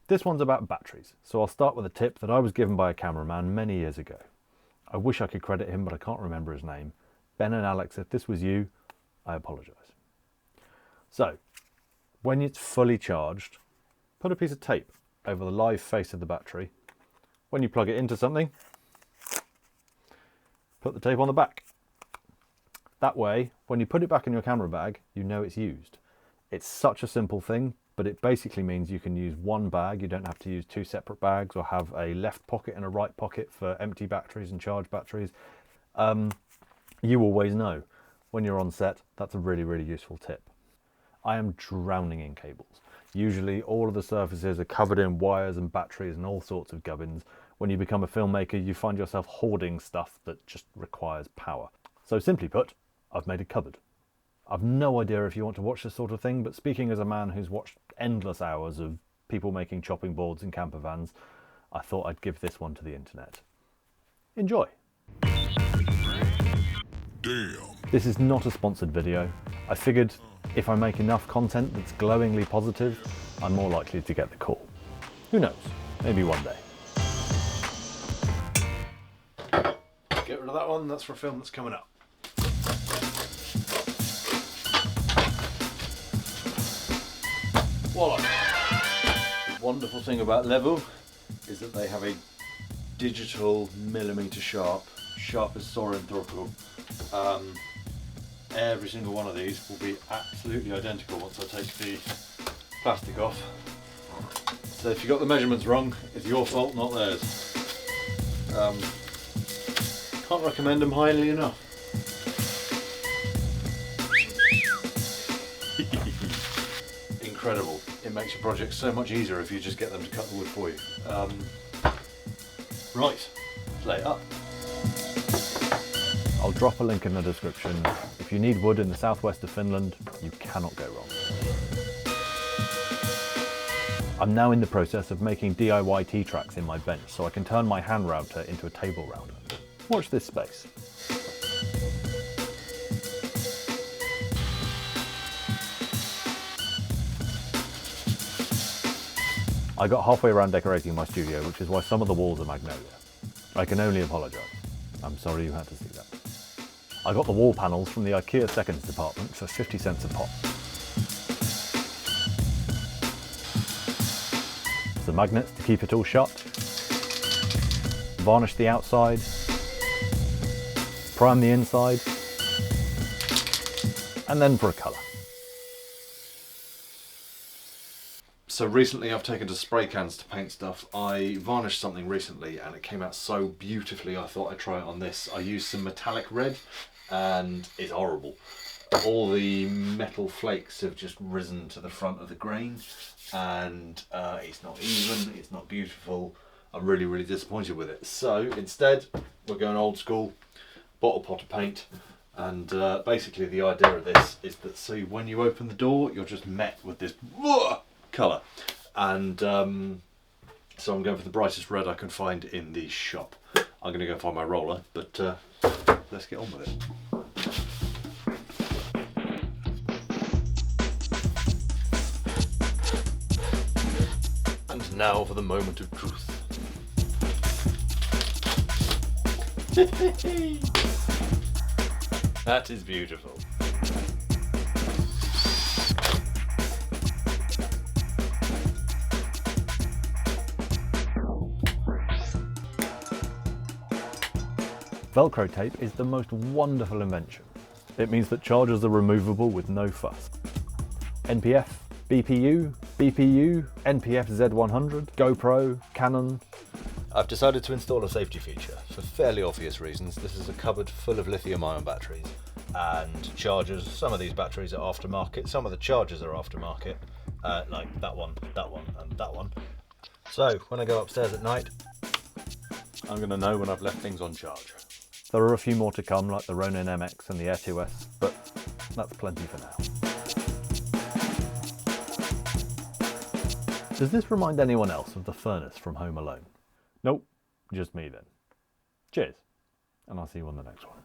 This one's about batteries, so I'll start with a tip that I was given by a cameraman many years ago. I wish I could credit him, but I can't remember his name. Ben and Alex, if this was you, I apologise. So, when it's fully charged, put a piece of tape over the live face of the battery. When you plug it into something, put the tape on the back. That way, when you put it back in your camera bag, you know it's used. It's such a simple thing, but it basically means you can use one bag. You don't have to use two separate bags or have a left pocket and a right pocket for empty batteries and charged batteries. You always know when you're on set. That's a really, really useful tip. I am drowning in cables. Usually all of the surfaces are covered in wires and batteries and all sorts of gubbins. When you become a filmmaker, you find yourself hoarding stuff that just requires power. So simply put, I've made a cupboard. I've no idea if you want to watch this sort of thing, but speaking as a man who's watched endless hours of people making chopping boards in camper vans, I thought I'd give this one to the internet. Enjoy. Damn. This is not a sponsored video. I figured if I make enough content that's glowingly positive, I'm more likely to get the call. Who knows? Maybe one day. Get rid of that one, that's for a film that's coming up. Voila! The wonderful thing about Level is that they have a digital millimetre sharp as Soren Thorkel. Every single one of these will be absolutely identical once I take the plastic off. So if you got the measurements wrong, it's your fault, not theirs. Can't recommend them highly enough. Incredible. It makes your project so much easier if you just get them to cut the wood for you. Right, lay it up. I'll drop a link in the description. If you need wood in the southwest of Finland, you cannot go wrong. I'm now in the process of making DIY T-tracks in my bench so I can turn my hand router into a table router. Watch this space. I got halfway around decorating my studio, which is why some of the walls are magnolia. I can only apologise. I'm sorry you had to see that. I got the wall panels from the IKEA seconds department for 50 cents a pop. Some magnets to keep it all shut. Varnish the outside. Prime the inside. And then for a colour. So recently I've taken to spray cans to paint stuff. I varnished something recently and it came out so beautifully I thought I'd try it on this. I used some metallic red and it's horrible. All the metal flakes have just risen to the front of the grain and it's not even, it's not beautiful. I'm really, really disappointed with it. So instead we're going old school, bottle potter paint. And basically the idea of this is that so when you open the door you're just met with this colour, and so I'm going for the brightest red I can find in the shop. I'm going to go find my roller, but let's get on with it. And now for the moment of truth. That is beautiful. Velcro tape is the most wonderful invention. It means that chargers are removable with no fuss. NPF, BPU, NPF Z100, GoPro, Canon. I've decided to install a safety feature for fairly obvious reasons. This is a cupboard full of lithium-ion batteries and chargers. Some of these batteries are aftermarket, some of the chargers are aftermarket, like that one, and that one. So when I go upstairs at night, I'm going to know when I've left things on charge. There are a few more to come, like the Ronin MX and the Air 2S, but that's plenty for now. Does this remind anyone else of the furnace from Home Alone? Nope, just me then. Cheers, and I'll see you on the next one.